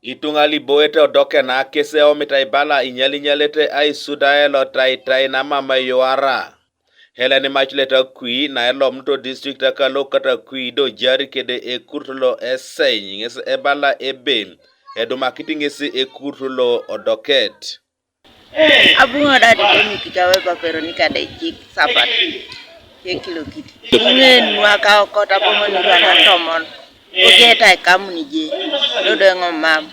Itungali boete odoke na kese omita ibala inyalete ai sudaelo tai na mama yoara. Helene machleta kui na elo mto district akalo kata kui do jari kede e kurtulo eseny ngese ebala ebe edumakiti ngese e kurtulo odoket. Abunga dadi demi kikawe paperonika da jik sabat. Ikiliok. Ingen mwaka okota pomo nirwana tomon. Ogeta kamu nije. Dodo ngomam.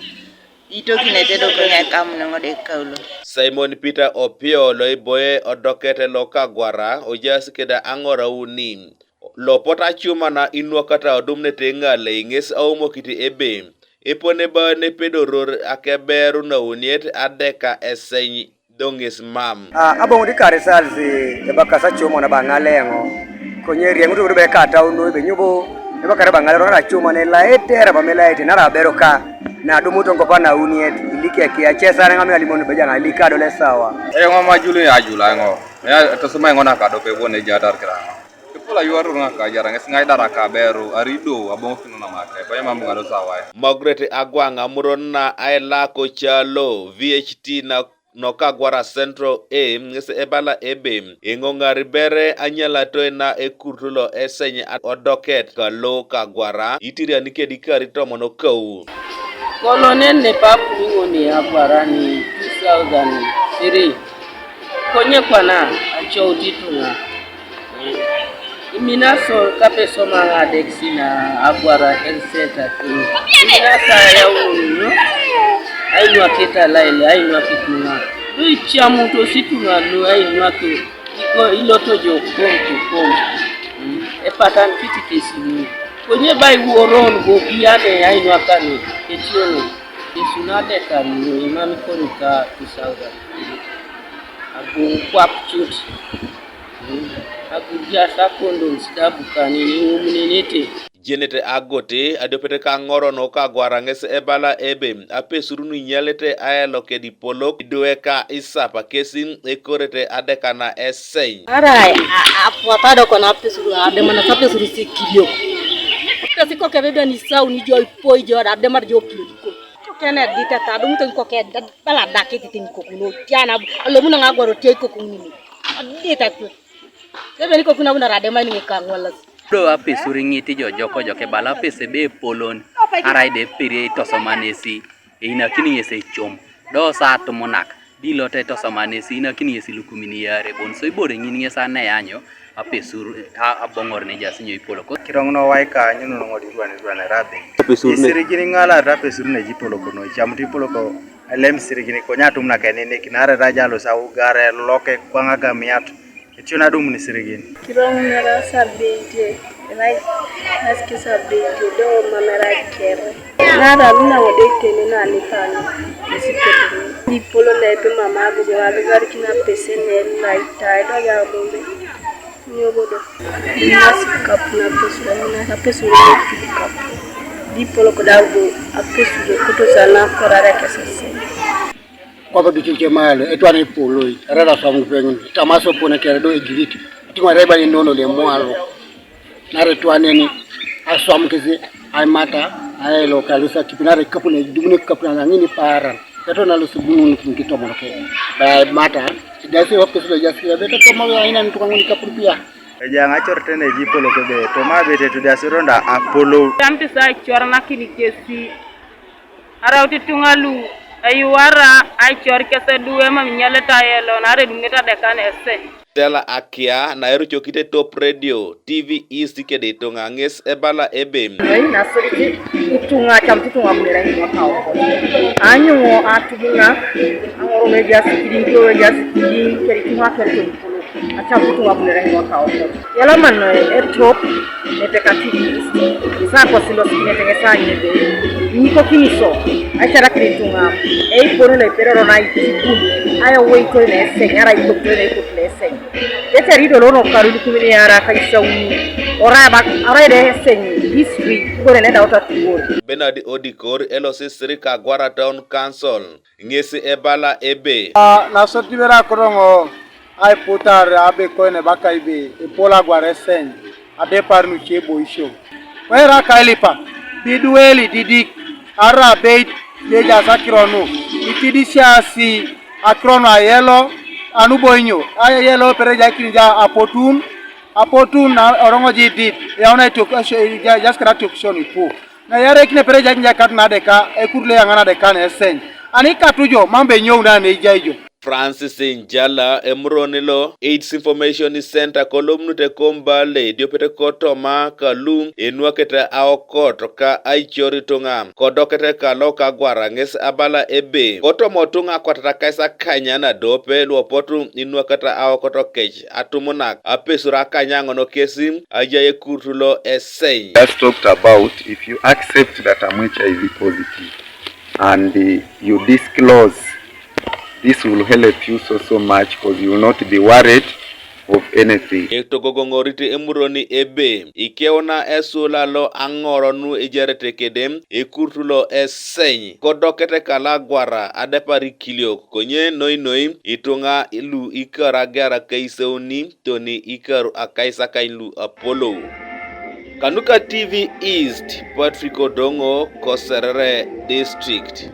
Ito kinetedo konya kamu ngode kaulo. Simon Peter Opio loiboe odokete loka gwara ojas keda angora unim. Lopota chuma na inwa kata odumne tengale inges aumo kiti ebe. Epone ba ne pedoror akeberu na uniet adeka eseny dongis mam. Abong di karisalzi ebakasa chuma na bangalengo. Konye riengu do be kata uno be nyubo ebakara bangalero na chuma ne laete rabamelaite na raberoka. Na dumuto ngopana uniet ilike kia chesa nga ngami alimoni bejana ilikado le sawa ngoma julu ya jula ngo ya tosuma ngona kado pe wone jadar kra kepula yuaru nga ka jarang ngai dara ka beru arido abong finu na maka ko yama ngado sawa Margaret Agwanga muronna aila ko chalo VHT na noka gwara central ngese ebala ebe ingonga ribere anyala to na ekurtulo eseny odoket ka lo ka gwara itiria nikedi karito mono kau. Colonel Nepapu ngoni hapara ni 2003 konye kwana acho utituna iminaso kapeso manga dexi na agwara health center iminasa ya unu ainwa keta laile ainwa kituna duicha muto situna lu ainwa ko iko iloto jo kom epatan kitikesi konye bai woron go biane ainwa kani etioni isunade kanu imami koruka 2000 abu kwapchut abu jasa kondo stabu kanini umninete Jenete agote adopete ka ngoro no ka gwara ngese ebala ebe Apesur nu nyalete aelo ke di polo doeka isapa kesin ekorete adeka na eseny arai apotado kona Apesur ademana Apesur Ikiliok kasi ko kebe ni sau ni joy poi jo ademar jo Ikiliok kene dita ta dum to ko ke bala dakiti tin ko kuno tiana lo muna ngagoro tie ko kunini dita to kebe ni ko kuna buna ademar ni ka ngwala do Apesur ngiti joko joke bala pesebe polon arai de piri to somanesi ina kini yese chom do sa to monak dilo te to somanesi ina kini yesi lukumini yare bon so ibore ngini yesa na yanyo Apesur abongor ne jasinyo ipolo ko kirong no waika nyuno ngodi rwana rabe Apesur ne sirigini ngala Apesur ne jipolo kono chamti polo ko lem sirigini ko nyatum na kenene kinare rajalo sa ugare loke kwanga miatu etiona dum ni sirigini kirong na sabete like aski sabete do mamera kere nada luna wode tene na nikani sipete ni polo le pe mama go wala gar kina pesene like taido ya bombe nyobodo nasika puna Apesur kap di polo ko dawo Apesur ko sana korara kesese kwa bichiche malo etwane polo rara samu pengu tamaso pone kere do igiliti tingwa reba ni nono le mwalo nare twane ni aswamu kezi ay mata ay lokalusa kipinare kapune dumune kapuna ngini para kato na lusubunu ngito monoke ba mata dasi Apesur jasi beta tomo ina ntukanguni kapurpia Ejanga chortene jipolo ko be to mabete to dasironda Apollo tamti sa chorna kini kesi arawti tungalu ayuara ay chor kese duwe ma nyaleta yelo na re dungeta de kan esse Tela akia na eru chokite top radio TV East kede tonga nges ebala ebe ai na soriti utunga chamti tunga mulera ni makao anyo atubuna angoro meja sikidingo meja sikidingo keri tunga keri achapu tunga mulera ni makao yala man etop etekati sa ko silo sikine tengesa nyebe niko kiniso achara kiri tunga ei pono le pero na itiku aya weito ne senyara iko tene iko plese ete rido lono karu kumini yara kaisa uni ora ba ara de senyi history ko ne da ota tuwo Benard Odikor Elosi Sirika Gwara Town Council ngesi ebala ebe na sotivera korongo ai putar abe ko ne bakaibe epola gwara sen ade parnu chebo isho wera kailipa bidueli didik ara be deja sakironu itidisha si akrono ayelo anuboinyo ayelo pereja kinja apotun na orongo jidit yaona to just kra to shoni pu na yare kine pereja kinja katna deka ekurle yangana deka ne sen ani katujo mambe nyou na ne jaijo Francis Njala emronilo AIDS Information Center kolumnute kombale diopete kotoma kalum enwakete aokoto ka aichori tunga kodokete kaloka gwaranges abala ebe kotomo tunga kwatata kaisa kanyana dope luopotu inwakete aokoto kech atumunak apesura kanyango no kesi ajaye kurtulo essay. That's talked about if you accept that I'm HIV positive and you disclose, this will help you so much because you will not be worried of anything. Ektogogongoriti emuroni ebe ikeona esula lo angoronu ejerete kedem ekurtulo eseny kodokete kalagwara adepari Ikiliok konye noi itunga ilu ikaragara kaiseuni toni ikaru akaisa kailu Apollo. Kanuka TV East, Patrick Odongo, Koserere District.